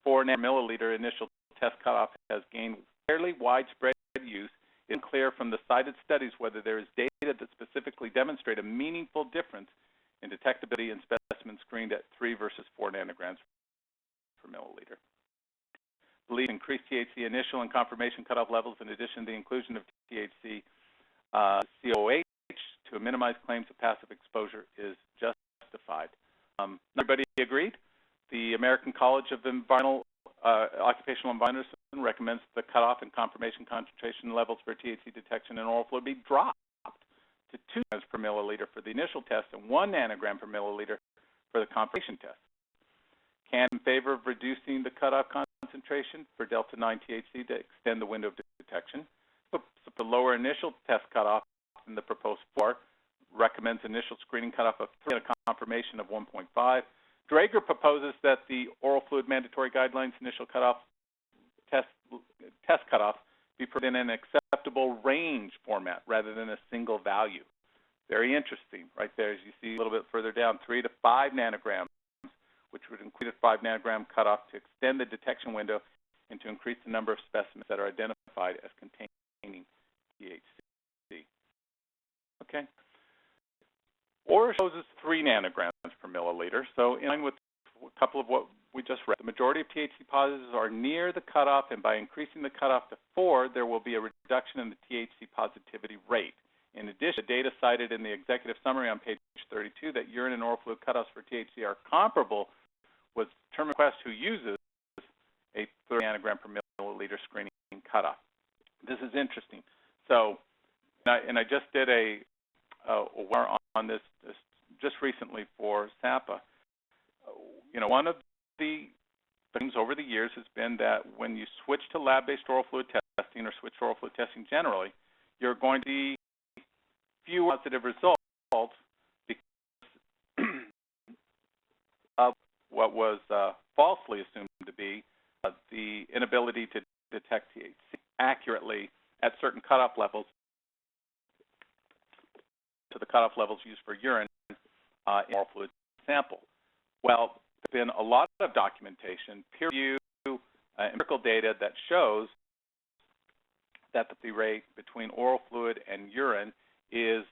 4 milliliter initial test cutoff has gained fairly widespread use It's unclear from the cited studies whether there is data that specifically demonstrate a meaningful difference in detectability in specimens screened at 3 versus 4 nanograms per milliliter. Believe increased THC initial and confirmation cutoff levels in addition to the inclusion of THC COH to minimize claims of passive exposure is justified. Everybody agreed? The American College of Occupational Environment Medicine recommends the cutoff and confirmation concentration levels for THC detection in oral fluid be dropped to 2 grams per milliliter for the initial test and 1 nanogram per milliliter for the confirmation test. Can in favor of reducing the cutoff concentration for delta-9 THC to extend the window of detection. So the lower initial test cutoff in the proposed 4 recommends initial screening cutoff of 3 and a confirmation of 1.5. Draeger proposes that the oral fluid mandatory guidelines initial cutoff test cutoff be put in an acceptable range format rather than a single value. Very interesting, right there, as you see a little bit further down, 3 to 5 nanograms, which would include a 5 nanogram cutoff to extend the detection window and to increase the number of specimens that are identified as containing THC. Okay. Or shows us 3 nanograms per milliliter. So in line with a couple of what we just read, the majority of THC positives are near the cutoff, and by increasing the cutoff to 4, there will be a reduction in the THC positivity rate. In addition, the data cited in the executive summary on page 32 that urine and oral fluid cutoffs for THC are comparable was Term Request, who uses a 30 nanogram per milliliter screening cutoff. This is interesting. So, and I just did a webinar on this just recently for SAMHSA. One of the things over the years has been that when you switch to lab-based oral fluid testing or switch to oral fluid testing generally, you're going to see fewer positive results because of what was falsely assumed to be the inability to detect THC accurately at certain cutoff levels to the cutoff levels used for urine in oral fluid sample. Well, there's been a lot of documentation, peer-reviewed empirical data that shows that the rate between oral fluid and urine is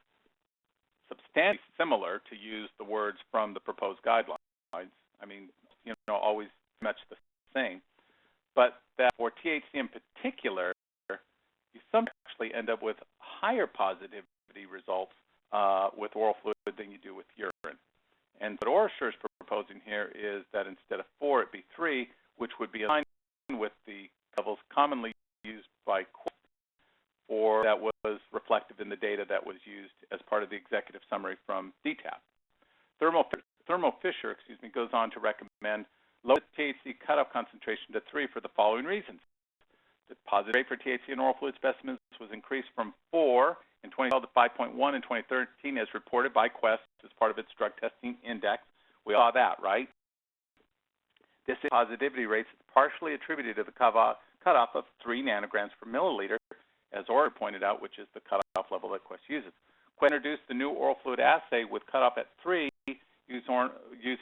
substantially similar, to use the words from the proposed guidelines. I mean, always much the same. But that for THC in particular, you sometimes actually end up with higher positivity results with oral fluid than you do with urine. And what OraSure is proposing here is that instead of 4, it be 3, which would be aligned with the levels commonly used by Quest, or that was reflective in the data that was used as part of the executive summary from DTAP. Thermo Fisher, goes on to recommend low THC cutoff concentration to 3 for the following reasons. The positive rate for THC in oral fluid specimens was increased from 4 in 2012 to 5.1 in 2013 as reported by Quest as part of its drug testing index. We saw that, right? This positivity rate is partially attributed to the cutoff of 3 nanograms per milliliter, as Ora pointed out, which is the cutoff level that Quest uses. Quest introduced the new oral fluid assay with cutoff at 3 using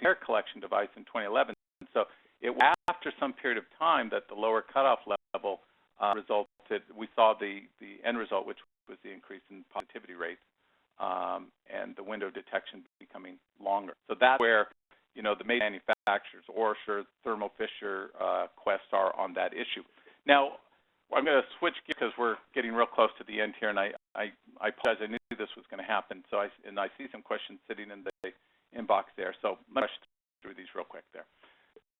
hair collection device in 2011. So it was after some period of time that the lower cutoff level resulted. We saw the end result, which was the increase in positivity rates and the window of detection becoming longer. So that's where the major manufacturers, OraSure, Thermo Fisher, Quest, are on that issue. Now, I'm going to switch gears because we're getting real close to the end here, and I apologize. I knew this was going to happen. So I see some questions sitting in the inbox there. So let me rush through these real quick there.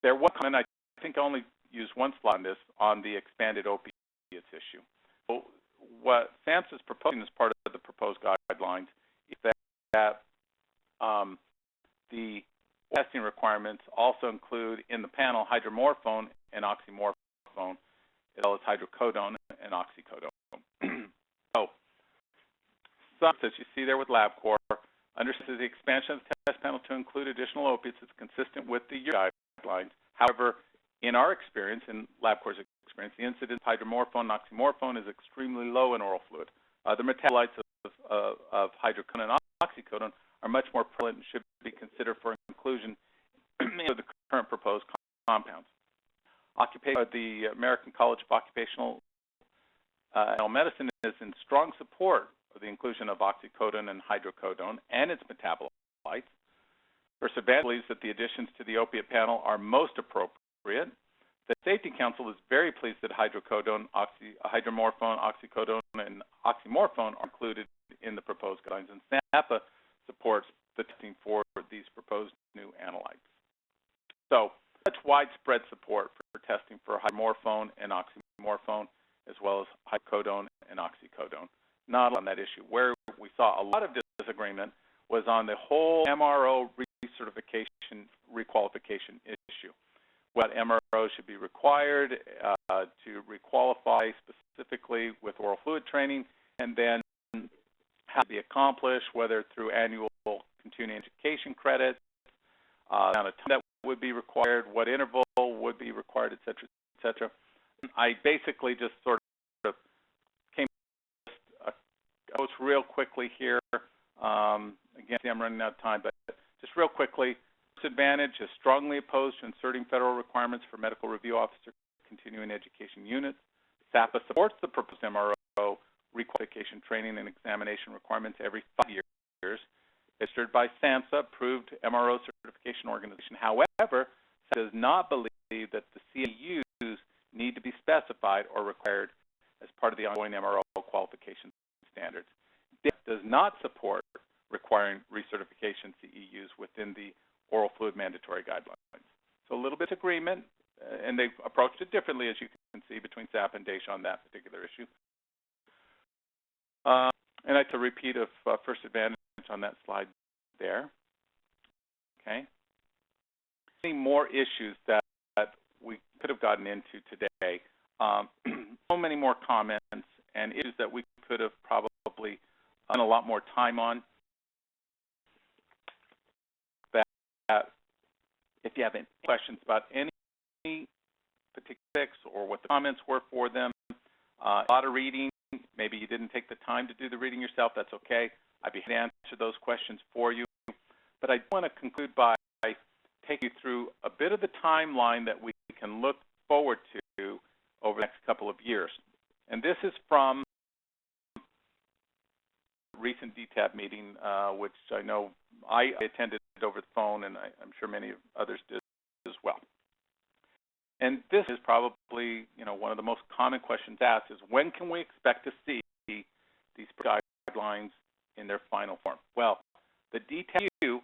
There was, and I think I only used one slide on this, on the expanded opiates issue. So what SAMHSA is proposing as part of the proposed guidelines is that the testing requirements also include in the panel hydromorphone and oxymorphone, as well as hydrocodone and oxycodone. So, as you see there with LabCorp, understands the expansion of the test panel to include additional opiates is consistent with the guidelines. However, in our experience, in LabCorp's experience, the incidence of hydromorphone and oxymorphone is extremely low in oral fluid. The metabolites of hydrocodone and oxycodone are much more prevalent and should be considered for inclusion in the current proposed compounds. The American College of Occupational medicine is in strong support of the inclusion of oxycodone and hydrocodone and its metabolites. First Advantage believes that the additions to the opiate panel are most appropriate. The Safety Council is very pleased that hydrocodone, hydromorphone, oxycodone, and oxymorphone are included in the proposed guidelines, and SAMHSA supports the testing for these proposed new analytes. So, such widespread support for testing for hydromorphone and oxymorphone, as well as hydrocodone and oxycodone. Not on that issue. Where we saw a lot of disagreement was on the whole MRO recertification, requalification issue. What MRO should be required to requalify specifically with oral fluid training, and then how to be accomplished, whether through annual continuing education credits, amount of time that would be required, what interval would be required, et cetera, et cetera. I basically just sort of came to post real quickly here. Again, I'm running out of time, but just real quickly, First Advantage is strongly opposed to inserting federal requirements for medical review officer continuing education units. SAPA supports the proposed MRO requalification training and examination requirements every 5 years, registered by SAMHSA, approved MRO certification organization. However, SAPA does not believe that the CEUs need to be specified or required as part of the ongoing MRO qualification standards. It does not support requiring recertification CEUs within the oral fluid mandatory guidelines. So a little bit of agreement, and they've approached it differently, as you can see, between SAP and DESHA on that particular issue. And that's a repeat of First Advantage on that slide there. Okay. Any more issues that we could have gotten into today? So many more comments and issues that we could have probably done a lot more time on. That if you have any questions about any particular topics or what the comments were for them, a lot of reading. Maybe you didn't take the time to do the reading yourself. That's okay. I'd be happy to answer those questions for you. But I want to conclude by taking you through a bit of the timeline that we can look forward to over the next couple of years. And this is from a recent DTAB meeting, which I know I attended over the phone, and I'm sure many others did as well. And this is probably, one of the most common questions asked is, when can we expect to see these guidelines in their final form? Well, the detail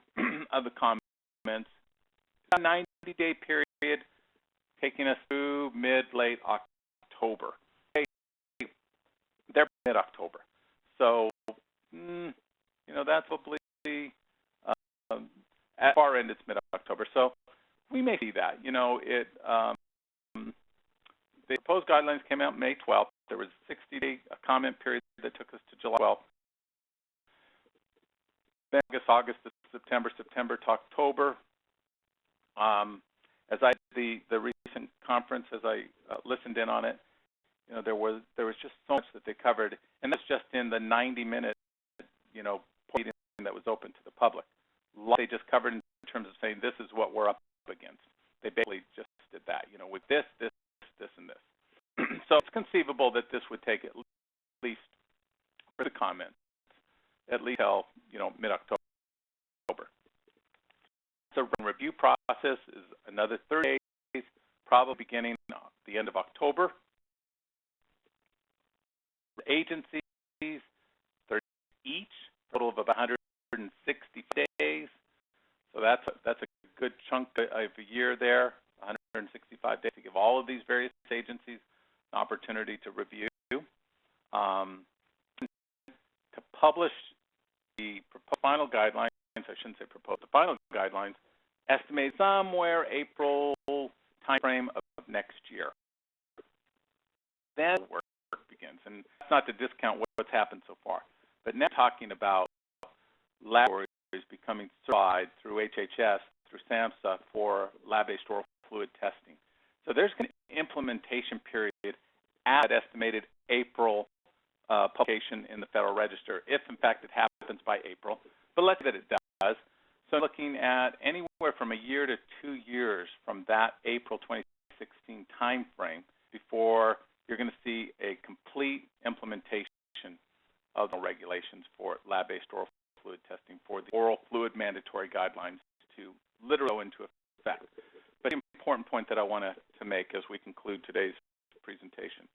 of the comments is a 90-day period taking us through mid-late October. Okay. They're mid-October. So, that's probably at far end it's mid-October. So we may see that. The proposed guidelines came out May 12th. There was a 60-day comment period that took us to July 12th. Then August to September, September to October. As I did the recent conference, as I listened in on it, there was just so much that they covered, and that's just in the 90-minute, point that was open to the public. They just covered in terms of saying this is what we're up against. They basically just did that, with this, and this. So it's conceivable that this would take at least, for the comments, at least till, mid-October. So the review process is another 30 days, probably beginning at the end of October. Agencies, 30 each, total of about 160 days. So that's a good chunk of a year there, 165 days to give all of these various agencies an opportunity to review. To publish the proposed final guidelines, I shouldn't say proposed, the final guidelines, estimated somewhere April timeframe of next year. Then work begins, and that's not to discount what's happened so far. But now talking about laboratories becoming certified through HHS, through SAMHSA for lab-based oral fluid testing. So there's an implementation period at that estimated April publication in the Federal Register, if in fact it happens by April. But let's say that it does. So looking at anywhere from a year to 2 years from that April 2016 time frame before you're going to see a complete implementation of the regulations for lab-based oral fluid testing for the oral fluid mandatory guidelines to literally go into effect. But the important point that I want to make as we conclude today's presentation.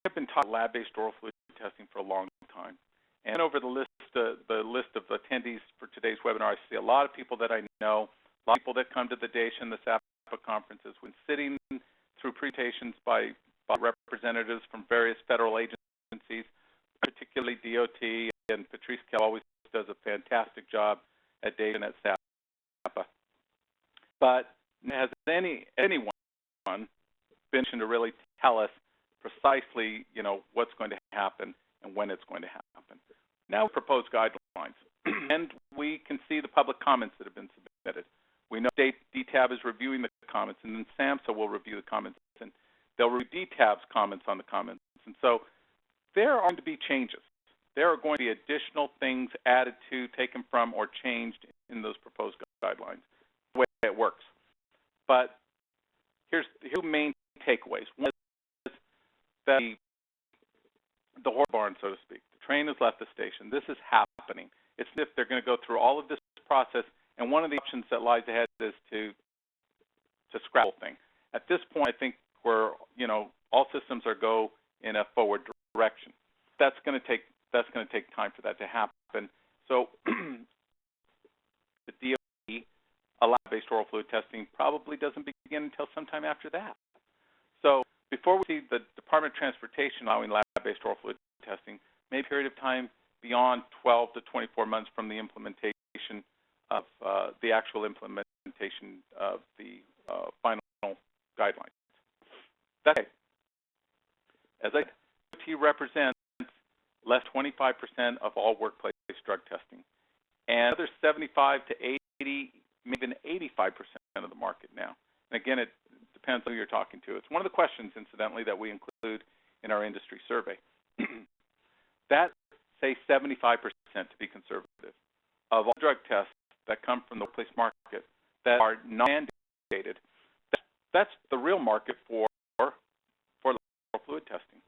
I've been taught lab-based oral fluid testing for a long time. And over the list of attendees for today's webinar, I see a lot of people that I know, a lot of people that come to the DAISH and the SAMHSA conferences. When sitting through presentations by representatives from various federal agencies, particularly DOT, and Patrice Kell always does a fantastic job at DAISH and at SAMHSA. But has anyone been to really tell us precisely, what's going to happen and when it's going to happen? Now, proposed guidelines, and we can see the public comments that have been submitted. We know DTAB is reviewing the comments, and then SAMHSA will review the comments, and they'll review DTAB's comments on the comments. And so there are going to be changes. There are going to be additional things added to, taken from, or changed in those proposed guidelines, the way it works. But here's the two main takeaways. One is that the horse barn, so to speak. The train has left the station. This is happening. It's as if they're going to go through all of this process, and one of the options that lies ahead is to scrap the whole thing. At this point, I think we're, all systems are go in a forward direction. That's going to take time for that to happen. So the DOT, lab-based oral fluid testing, probably doesn't begin until sometime after that. So before we see the Department of Transportation allowing lab-based oral fluid testing, maybe a period of time beyond 12 to 24 months from the implementation of the actual implementation of the final guidelines. That's okay. As I said, DOT represents less 25% of all workplace drug testing, and another 75 to 80, maybe even 85% of the market now. And again, it depends on who you're talking to. It's one of the questions, incidentally, that we include in our industry survey. That, say 75% to be conservative, of all drug tests that come from the workplace market that are non-mandated, that's the real market for fluid testing.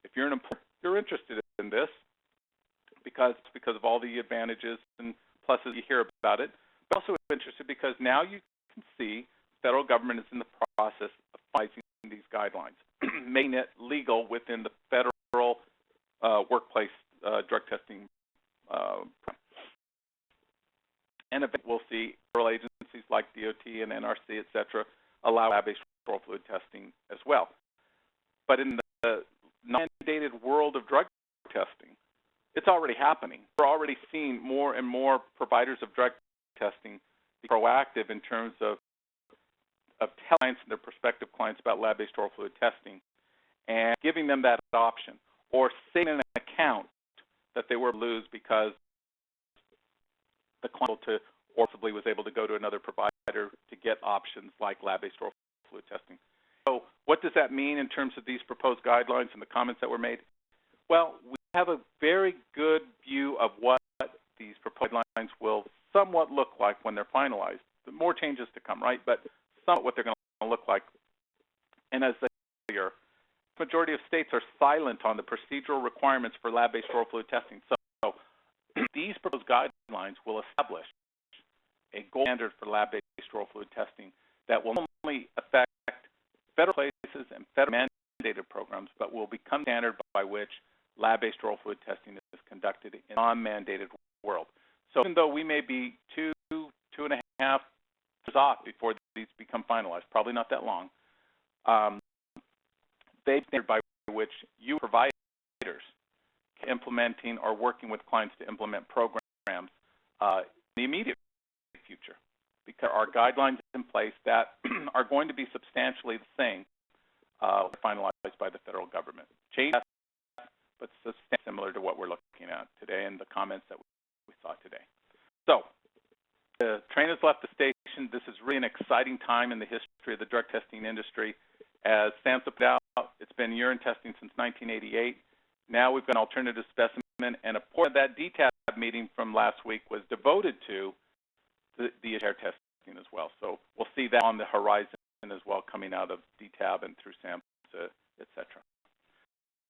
If you're an employer, you're interested in this because of all the advantages and pluses you hear about it, but also interested because now you can see the federal government is in the process of finalizing these guidelines, making it legal within the federal workplace drug testing and we'll see federal agencies like DOT and NRC, et cetera, allow lab-based oral fluid testing as well. But in the non-mandated world of drug testing, it's already happening. We're already seeing more and more providers of drug testing be proactive in terms of telling clients and their prospective clients about lab-based oral fluid testing and giving them that option, or saving an account that they were to lose because the client or possibly was able to go to another provider to get options like lab-based oral fluid testing. So what does that mean in terms of these proposed guidelines and the comments that were made? Well, we have a very good view of what these proposed guidelines will somewhat look like when they're finalized. More changes to come, right? But somewhat what they're going to look like. And as I said earlier, the majority of states are silent on the procedural requirements for lab-based oral fluid testing. So these proposed guidelines will establish a gold standard for lab-based oral fluid testing that will not only affect federal places and federal mandated programs, but will become standard by which lab-based oral fluid testing is conducted in a non-mandated world. So even though we may be two and a half years off before these become finalized, probably not that long, they standard by which you providers implementing or working with clients to implement programs in the immediate future, because our guidelines in place that are going to be substantially the same finalized by the federal government. Change, but similar to what we're looking at today and the comments that we saw today. So the train has left the station. This is really an exciting time in the history of the drug testing industry. As SAMHSA put out, it's been urine testing since 1988. Now we've got an alternative specimen, and a portion of that DTAB meeting from last week was devoted to the hair testing as well. So we'll see that on the horizon as well, coming out of DTAB and through SAMHSA, et cetera.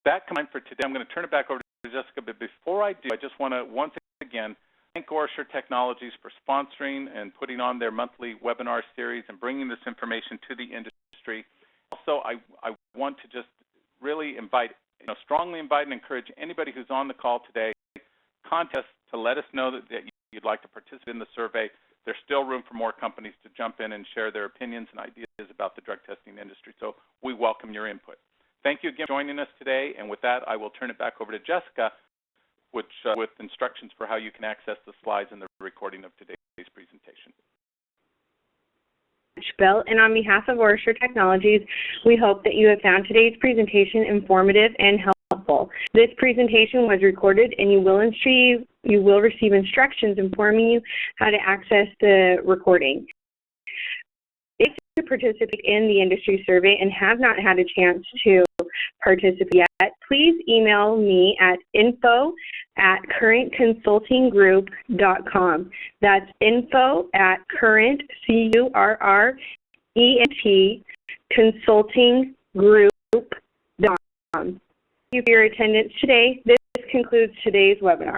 that combined for today, I'm going to turn it back over to Jessica, but before I do, I just want to once again thank OraSure Technologies for sponsoring and putting on their monthly webinar series and bringing this information to the industry. Also, I want to just really strongly invite and encourage anybody who's on the call today, contact us to let us know that you'd like to participate in the survey. There's still room for more companies to jump in and share their opinions and ideas about the drug testing industry, so we welcome your input. Thank you again for joining us today, and with that, I will turn it back over to Jessica, with instructions for how you can access the slides and the recording of today's presentation. Bill, and on behalf of OraSure Technologies, we hope that you have found today's presentation informative and helpful. This presentation was recorded, and you will receive instructions informing you how to access the recording. If you participate in the industry survey and have not had a chance to participate yet, please email me at info@currentconsultinggroup.com. That's info@current, C-U-R-R-E-N-T, consultinggroup.com. Thank you for your attendance today. This concludes today's webinar.